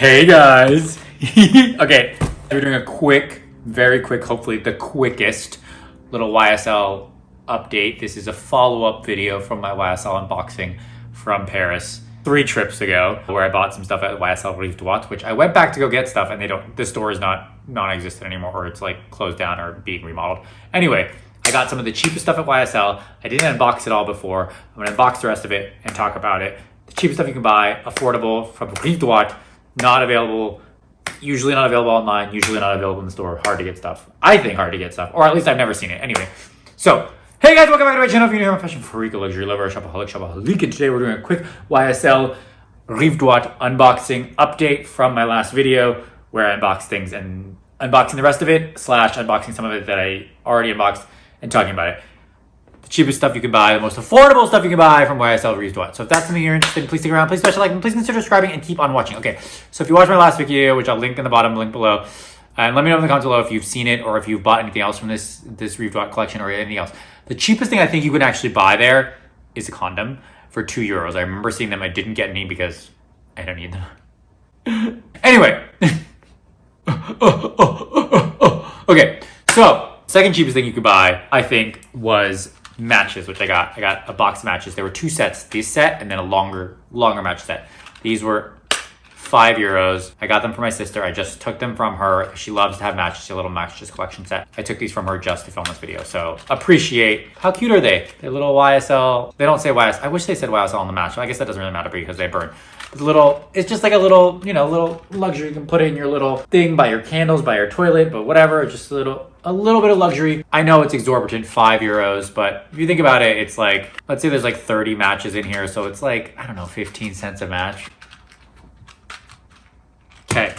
Hey guys. Okay, we're doing a quick, very quick, hopefully the quickest little YSL update. This is a follow-up video from my YSL unboxing from Paris 3 trips ago, where I bought some stuff at YSL Rive Droite, which I went back to go get stuff and the store is not non-existent anymore, or it's like closed down or being remodeled. Anyway, I got some of the cheapest stuff at YSL. I didn't unbox it all before. I'm gonna unbox the rest of it and talk about it. The cheapest stuff you can buy, affordable, from Rive Droite, not available, usually not available online, usually not available in the store, hard to get stuff. I think hard to get stuff, or at least I've never seen it. Anyway, so, hey guys, welcome back to my channel. If you're new here, I'm a fashion freak, a luxury lover, a Shopaholic, and today we're doing a quick YSL Rive Droite unboxing update from my last video, where I unboxed things and unboxing the rest of it, / unboxing some of it that I already unboxed and talking about it. The cheapest stuff you can buy, the most affordable stuff you can buy from YSL Rive Droite. So if that's something you're interested in, please stick around, please smash a like, and please consider subscribing and keep on watching. Okay, so if you watched my last video, which I'll link in the bottom, link below, and let me know in the comments below if you've seen it or if you've bought anything else from this Rive Droite collection or anything else. The cheapest thing I think you can actually buy there is a condom for €2. I remember seeing them. I didn't get any because I don't need them. Anyway. Okay, so second cheapest thing you could buy, I think, was matches, which I got. I got a box of matches. There were 2 sets, this set and then a longer match set. These were €5. I got them for my sister. I just took them from her. She loves to have matches, a little matches collection set. I took these from her just to film this video. So appreciate. How cute are they? They're little YSL. They don't say YSL. I wish they said YSL on the match. I guess that doesn't really matter because they burn. It's just like a little, little luxury. You can put it in your little thing by your candles, by your toilet, but whatever. Just a little bit of luxury. I know it's exorbitant, €5, but if you think about it, it's like, let's say there's like 30 matches in here. So it's like, I don't know, 15 cents a match. Okay,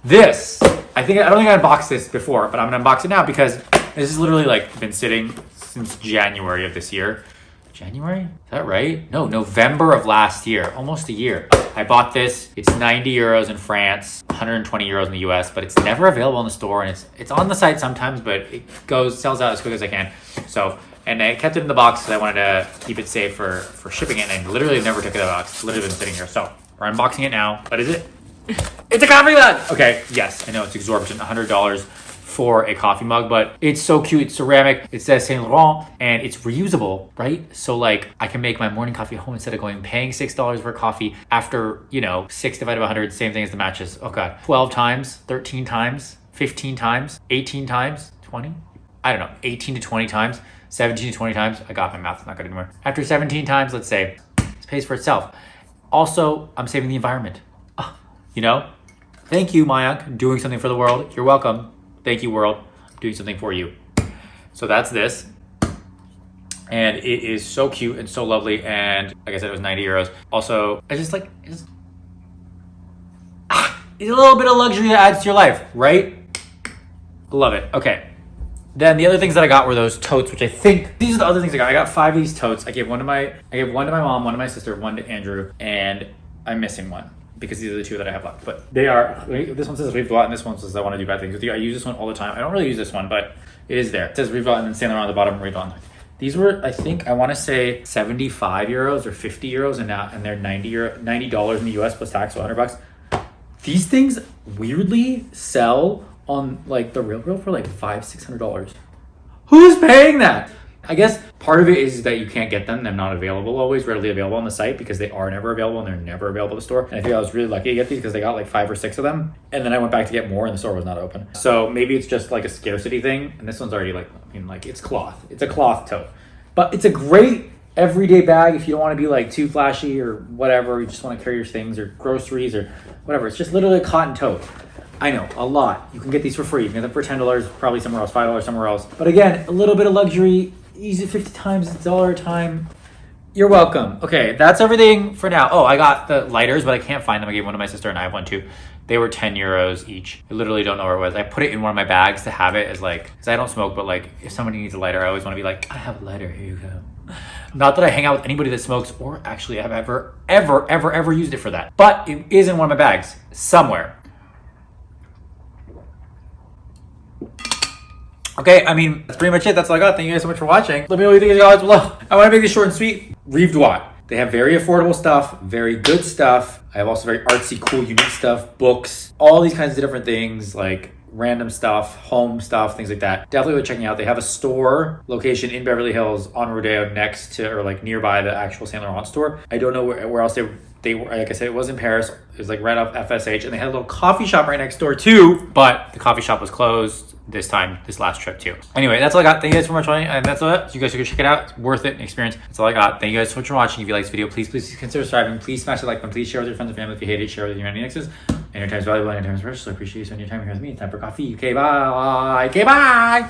this, I don't think I unboxed this before, but I'm gonna unbox it now because this has literally like been sitting since January of this year. January? Is that right? No, November of last year, almost a year. I bought this. It's €90 in France, €120 in the US, but it's never available in the store, and it's on the site sometimes, but it sells out as quick as I can. So, and I kept it in the box because I wanted to keep it safe for shipping it, and I literally never took it out of the box. It's literally been sitting here. So, we're unboxing it now. What is it? It's a coffee mug! Okay, yes, I know it's exorbitant, $100 for a coffee mug, but it's so cute. It's ceramic, it says Saint Laurent, and it's reusable, right? So like, I can make my morning coffee at home instead of paying $6 for coffee after, 6 divided by 100, same thing as the matches. Oh God, 12 times, 13 times, 15 times, 18 times, 20? I don't know, 18 to 20 times, 17 to 20 times. I got my math, not good anymore. After 17 times, let's say, it pays for itself. Also, I'm saving the environment. Thank you, Mayank, doing something for the world. You're welcome. Thank you, world. I'm doing something for you. So that's this. And it is so cute and so lovely. And like I said, it was €90. Also, it's a little bit of luxury that adds to your life, right? Love it. Okay. Then the other things that I got were those totes, which I think, these are the other things I got. I got 5 of these totes. I gave one to my mom, one to my sister, one to Andrew, and I'm missing one, because these are the 2 that I have left. But they are, this one says Rive Droite and this one says I want to do bad things with you. I use this one all the time. I don't really use this one, but it is there. It says Rive Droite and then Saint Laurent on the bottom, Rive Droite. These were, I think, I want to say €75 or €50, and they're $90 in the US plus tax, so $100. These things weirdly sell on like the Real for like $500-600. Who's paying that? I guess part of it is that you can't get them. They're not available, always readily available on the site, because they are never available and they're never available at the store. And I think I was really lucky to get these because they got like 5 or 6 of them. And then I went back to get more and the store was not open. So maybe it's just like a scarcity thing. And this one's already like, it's cloth. It's a cloth tote. But it's a great everyday bag if you don't want to be like too flashy or whatever. You just want to carry your things or groceries or whatever. It's just literally a cotton tote. I know, a lot. You can get these for free. You can get them for $10, probably somewhere else, $5 somewhere else. But again, a little bit of luxury. Use it 50 times, it's $1 a time. You're welcome. Okay, that's everything for now. Oh, I got the lighters, but I can't find them. I gave one to my sister and I have one too. They were €10 each. I literally don't know where it was. I put it in one of my bags to have it as like, because I don't smoke, but like if somebody needs a lighter, I always want to be like, I have a lighter, here you go. Not that I hang out with anybody that smokes, or actually have ever used it for that. But it is in one of my bags somewhere. Okay, I mean, that's pretty much it. That's all I got. Thank you guys so much for watching. Let me know what you think in the comments below. I want to make this short and sweet. Rive Droite. They have very affordable stuff, very good stuff. I have also very artsy, cool, unique stuff, books, all these kinds of different things, like random stuff, home stuff, things like that. Definitely worth checking out. They have a store location in Beverly Hills on Rodeo next to, or like nearby the actual Saint Laurent store. I don't know where else they were. Like I said, it was in Paris. It was like right off FSH, and they had a little coffee shop right next door too, but the coffee shop was closed this last trip too. Anyway, that's all I got. Thank you guys so much for watching, and that's all that. So you guys should go check it out. It's worth it, an experience. That's all I got. Thank you guys so much for watching. If you like this video, please consider subscribing. Please smash the like button. Please share with your friends and family. If you hate it, share with your exes. And your time is valuable and your time is precious. So I appreciate you spending your time here with me. It's time for coffee. Okay, bye. Okay, bye.